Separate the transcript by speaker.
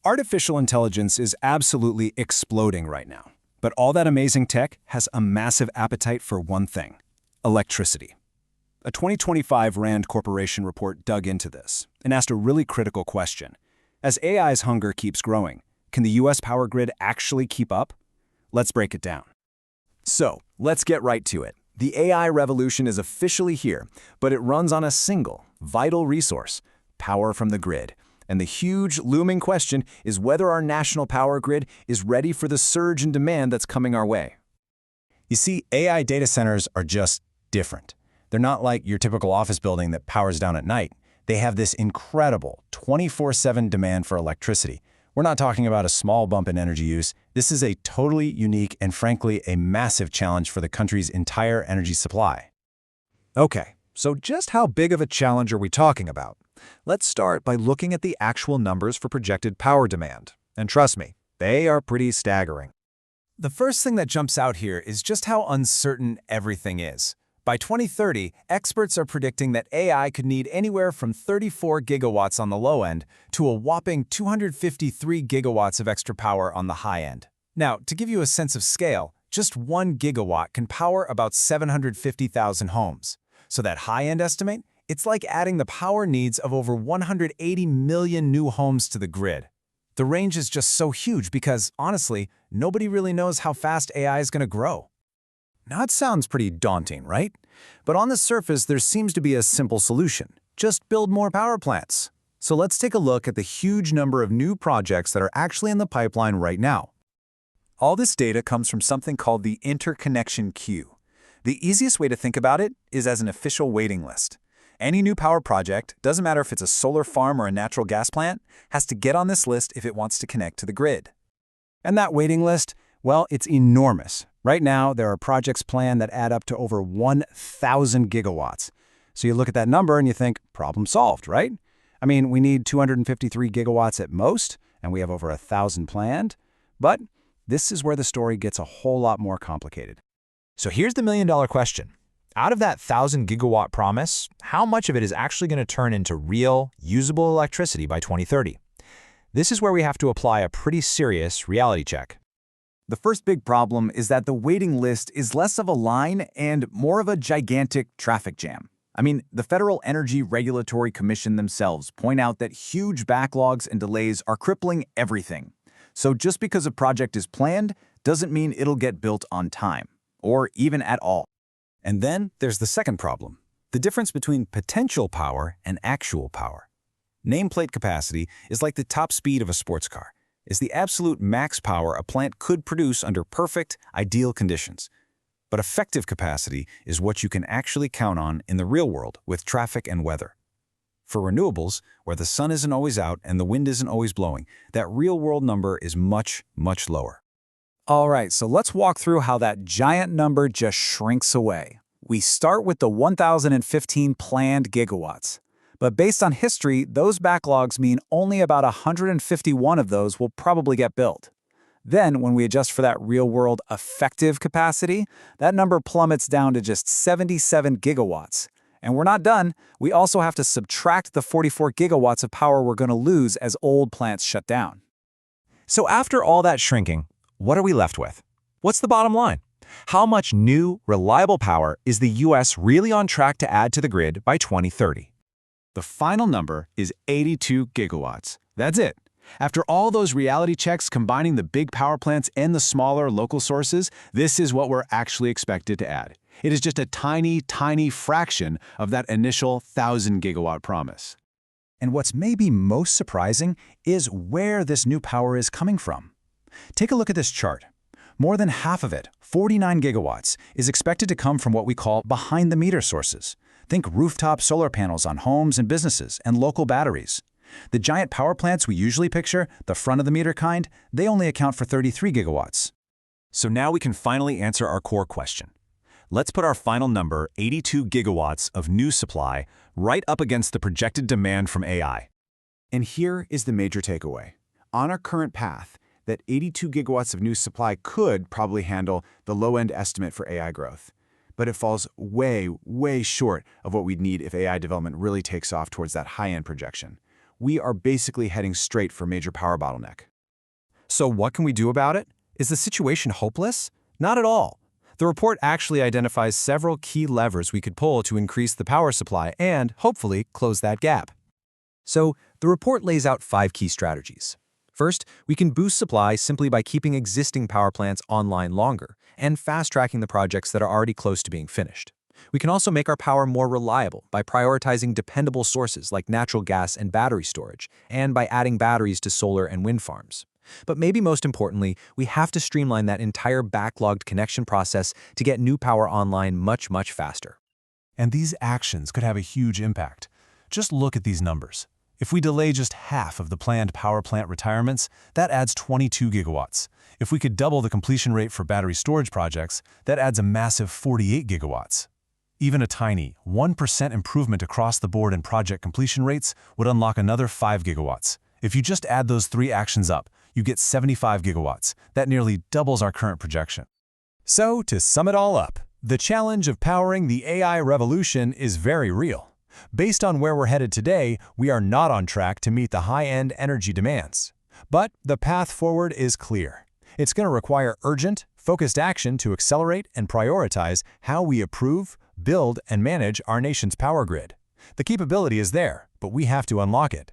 Speaker 1: Artificial intelligence is absolutely exploding right now. But all that amazing tech has a massive appetite for one thing: electricity. A 2025 RAND Corporation report dug into this and asked a really critical question. As AI's hunger keeps growing, can the US power grid actually keep up? Let's break it down. So, let's get right to it. The AI revolution is officially here, but it runs on a single, vital resource: power from the grid. And the huge, looming question is whether our national power grid is ready for the surge in demand that's coming our way. You see, AI data centers are just different. They're not like your typical office building that powers down at night. They have this incredible 24/7 demand for electricity. We're not talking about a small bump in energy use. This is a totally unique and frankly a massive challenge for the country's entire energy supply.
Speaker 2: Okay, so just how big of a challenge are we talking about? Let's start by looking at the actual numbers for projected power demand. And trust me, they are pretty staggering.
Speaker 3: The first thing that jumps out here is just how uncertain everything is. By 2030, experts are predicting that AI could need anywhere from 34 gigawatts on the low end to a whopping 253 gigawatts of extra power on the high end. Now, to give you a sense of scale, just 1 gigawatt can power about 750,000 homes. So that high-end estimate, it's like adding the power needs of over 180 million new homes to the grid. The range is just so huge because, honestly, nobody really knows how fast AI is going to grow.
Speaker 2: Now, it sounds pretty daunting, right? But on the surface, there seems to be a simple solution. Just build more power plants. So let's take a look at the huge number of new projects that are actually in the pipeline right now. All this data comes from something called the interconnection queue. The easiest way to think about it is as an official waiting list. Any new power project, doesn't matter if it's a solar farm or a natural gas plant, has to get on this list if it wants to connect to the grid.
Speaker 1: And that waiting list, well, it's enormous. Right now, there are projects planned that add up to over 1,000 gigawatts. So you look at that number and you think, problem solved, right? I mean, we need 253 gigawatts at most, and we have over 1,000 planned. But this is where the story gets a whole lot more complicated.
Speaker 4: So here's the million-dollar question. Out of that 1,000-gigawatt promise, how much of it is actually going to turn into real, usable electricity by 2030? This is where we have to apply a pretty serious reality check.
Speaker 5: The first big problem is that the waiting list is less of a line and more of a gigantic traffic jam. I mean, the Federal Energy Regulatory Commission themselves point out that huge backlogs and delays are crippling everything. So just because a project is planned doesn't mean it'll get built on time, or even at all.
Speaker 2: And then there's the second problem, the difference between potential power and actual power. Nameplate capacity is like the top speed of a sports car. It's the absolute max power a plant could produce under perfect, ideal conditions. But effective capacity is what you can actually count on in the real world with traffic and weather. For renewables, where the sun isn't always out and the wind isn't always blowing, that real-world number is much, much lower.
Speaker 5: All right, so let's walk through how that giant number just shrinks away. We start with the 1,015 planned gigawatts. But based on history, those backlogs mean only about 151 of those will probably get built. Then, when we adjust for that real-world effective capacity, that number plummets down to just 77 gigawatts. And we're not done. We also have to subtract the 44 gigawatts of power we're going to lose as old plants shut down.
Speaker 4: So after all that shrinking, what are we left with? What's the bottom line? How much new, reliable power is the U.S. really on track to add to the grid by 2030?
Speaker 1: The final number is 82 gigawatts. That's it. After all those reality checks combining the big power plants and the smaller local sources, this is what we're actually expected to add. It is just a tiny, tiny fraction of that initial 1,000 gigawatt promise.
Speaker 2: And what's maybe most surprising is where this new power is coming from. Take a look at this chart. More than half of it, 49 gigawatts, is expected to come from what we call behind-the-meter sources. Think rooftop solar panels on homes and businesses and local batteries. The giant power plants we usually picture, the front-of-the-meter kind, they only account for 33 gigawatts.
Speaker 4: So now we can finally answer our core question. Let's put our final number, 82 gigawatts of new supply, right up against the projected demand from AI.
Speaker 5: And here is the major takeaway. On our current path, that 82 gigawatts of new supply could probably handle the low-end estimate for AI growth. But it falls way, way short of what we'd need if AI development really takes off towards that high-end projection.
Speaker 2: we are basically heading straight for major power bottleneck.
Speaker 3: So what can we do about it? Is the situation hopeless? Not at all. The report actually identifies several key levers we could pull to increase the power supply and, hopefully, close that gap. So, the report lays out 5 key strategies. First, we can boost supply simply by keeping existing power plants online longer and fast-tracking the projects that are already close to being finished. We can also make our power more reliable by prioritizing dependable sources like natural gas and battery storage, and by adding batteries to solar and wind farms. But maybe most importantly, we have to streamline that entire backlogged connection process to get new power online much, much faster.
Speaker 6: And these actions could have a huge impact. Just look at these numbers. If we delay just half of the planned power plant retirements, that adds 22 gigawatts. If we could double the completion rate for battery storage projects, that adds a massive 48 gigawatts. Even a tiny 1% improvement across the board in project completion rates would unlock another 5 gigawatts. If you just add those 3 actions up, you get 75 gigawatts. That nearly doubles our current projection.
Speaker 3: So, to sum it all up, the challenge of powering the AI revolution is very real. Based on where we're headed today, we are not on track to meet the high-end energy demands. But the path forward is clear. It's going to require urgent, focused action to accelerate and prioritize how we approve, build, and manage our nation's power grid. The capability is there, but we have to unlock it.